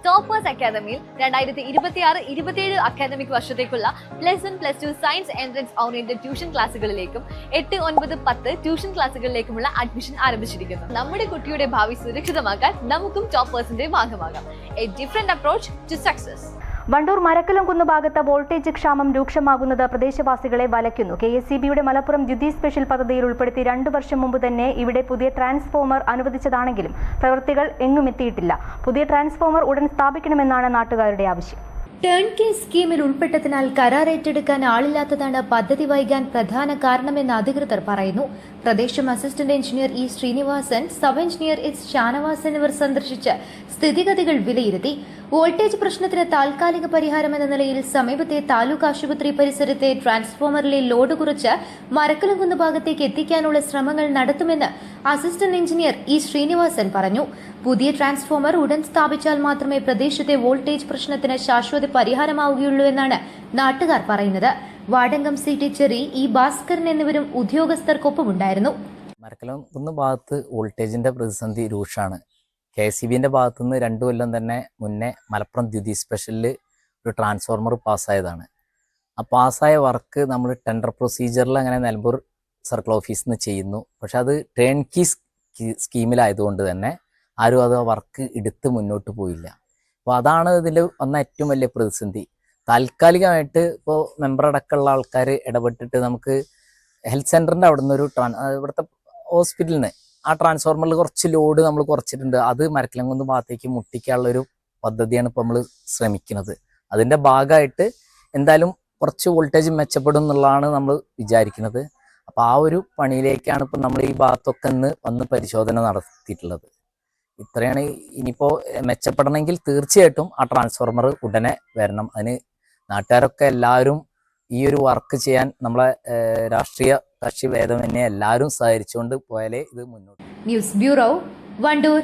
Toppers അക്കാദമിയിൽ 2026-27 academic വർഷത്തേക്കുള്ള +1+2 science entrance oriented tuition ക്ലാസുകളിലേക്കും 8, 9, 10 ട്യൂഷൻ ക്ലാസുകളിലേക്കുമുള്ള അഡ്മിഷൻ ആരംഭിച്ചിരിക്കുന്നു. നമ്മുടെ കുട്ടിയുടെ ഭാവി സുരക്ഷിതമാക്കാൻ നമുക്കും ടോപ്പേഴ്സിന്റെ ഭാഗമാകാം. A different approach to success. Wandoor Marakkalamkunnu ഭാഗത്ത് വോൾട്ടേജ് ക്ഷാമം രൂക്ഷമാകുന്നത് പ്രദേശവാസികളെ വലയ്ക്കുന്നു. KSEBയുടെ മലപ്പുറം ദ്യുതി സ്പെഷ്യൽ പദ്ധതിയിൽ ഉൾപ്പെടുത്തി 2 വർഷം മുമ്പ് തന്നെ ഇവിടെ പുതിയ ട്രാൻസ്ഫോമർ അനുവദിച്ചതാണെങ്കിലും പ്രവൃത്തികൾ എങ്ങുമെത്തിയിട്ടില്ല. പുതിയ ട്രാൻസ്ഫോമർ ഉടൻ സ്ഥാപിക്കണമെന്നാണ് നാട്ടുകാരുടെ ആവശ്യം. ടേൺ കെ സ്കീമിൽ ഉൾപ്പെട്ടതിനാൽ കരാർ ഏറ്റെടുക്കാൻ ആളില്ലാത്തതാണ് പദ്ധതി വൈകാൻ പ്രധാന കാരണമെന്ന് അധികൃതർ പറയുന്നു. പ്രദേശം assistant engineer E Srinivasan, sub engineer S Shanavas എന്നിവർ സന്ദർശിച്ച് സ്ഥിതിഗതികൾ വിലയിരുത്തി. വോൾട്ടേജ് പ്രശ്നത്തിന് താൽക്കാലിക പരിഹാരമെന്ന നിലയിൽ സമീപത്തെ താലൂക്ക് ആശുപത്രി പരിസരത്തെ ട്രാൻസ്ഫോമറിലെ ലോഡ് കുറച്ച് മരക്കലംകുന്ന് ഭാഗത്തേക്ക് എത്തിക്കാനുള്ള ശ്രമങ്ങൾ നടത്തുമെന്ന് അസിസ്റ്റന്റ് എഞ്ചിനീയർ ഇ ശ്രീനിവാസൻ പറഞ്ഞു. പുതിയ ട്രാൻസ്ഫോമർ ഉടൻ സ്ഥാപിച്ചാൽ മാത്രമേ പ്രദേശത്തെ വോൾട്ടേജ് പ്രശ്നത്തിന് ശാശ്വത പരിഹാരമാവുകയുള്ളൂ എന്നാണ് നാട്ടുകാർ പറയുന്നത്. വാടങ്കം സി ടീച്ചറി ഇ ഭാസ്കരൻ എന്നിവരും ഉദ്യോഗസ്ഥർക്കൊപ്പമുണ്ടായിരുന്നു. മരക്കലംകുന്ന് ഭാഗത്ത് വോൾട്ടേജിന്റെ പ്രതിസന്ധി രൂക്ഷമാണ്. KSEBിന്റെ ഭാഗത്തുനിന്ന് 2 കൊല്ലം തന്നെ മുന്നേ മലപ്പുറം ദ്യുതി സ്പെഷ്യലിൽ ഒരു ട്രാൻസ്ഫോർമർ പാസ്സായതാണ്. ആ പാസ്സായ വർക്ക് നമ്മൾ ടെൻഡർ പ്രൊസീജിയറിൽ അങ്ങനെ നിലമ്പൂർ സർക്കിൾ ഓഫീസിൽ നിന്ന് ചെയ്യുന്നു. പക്ഷെ അത് ടേൺ കീ സ്കീമിലായതുകൊണ്ട് തന്നെ ആരും അത് വർക്ക് എടുത്ത് മുന്നോട്ട് പോയില്ല. അപ്പോൾ അതാണ് ഇതിൽ വന്ന ഏറ്റവും വലിയ പ്രതിസന്ധി. താൽക്കാലികമായിട്ട് ഇപ്പോൾ മെമ്പർ അടക്കമുള്ള ആൾക്കാർ ഇടപെട്ടിട്ട് നമുക്ക് ഹെൽത്ത് സെൻ്ററിൻ്റെ അവിടെ നിന്നൊരു ഇവിടുത്തെ ഹോസ്പിറ്റലിൽ നിന്ന് ആ ട്രാൻസ്ഫോർമറിൽ കുറച്ച് ലോഡ് നമ്മൾ കുറച്ചിട്ടുണ്ട്. അത് മരക്കലംകുന്ന് ഭാഗത്തേക്ക് മുട്ടിക്കാനുള്ളൊരു പദ്ധതിയാണ് ഇപ്പോൾ നമ്മൾ ശ്രമിക്കുന്നത്. അതിൻ്റെ ഭാഗമായിട്ട് എന്തായാലും കുറച്ച് വോൾട്ടേജ് മെച്ചപ്പെടും എന്നുള്ളതാണ് നമ്മൾ വിചാരിക്കുന്നത്. അപ്പോൾ ആ ഒരു പണിയിലേക്കാണ് ഇപ്പോൾ നമ്മൾ ഈ ഭാഗത്തൊക്കെ വന്ന് പരിശോധന നടത്തിയിട്ടുള്ളത്. ഇത്രയാണ്. ഇനിയിപ്പോൾ മെച്ചപ്പെടണമെങ്കിൽ തീർച്ചയായിട്ടും ആ ട്രാൻസ്ഫോർമർ ഉടനെ വരണം. അതിന് നാട്ടുകാരൊക്കെ എല്ലാവരും ഈ ഒരു വർക്ക് ചെയ്യാൻ നമ്മളെ രാഷ്ട്രീയ കക്ഷി ഭേദമന്യേ എല്ലാവരും സഹകരിച്ചുകൊണ്ട് പോയാലേ ഇത് മുന്നോട്ട്. News bureau, Wandoor.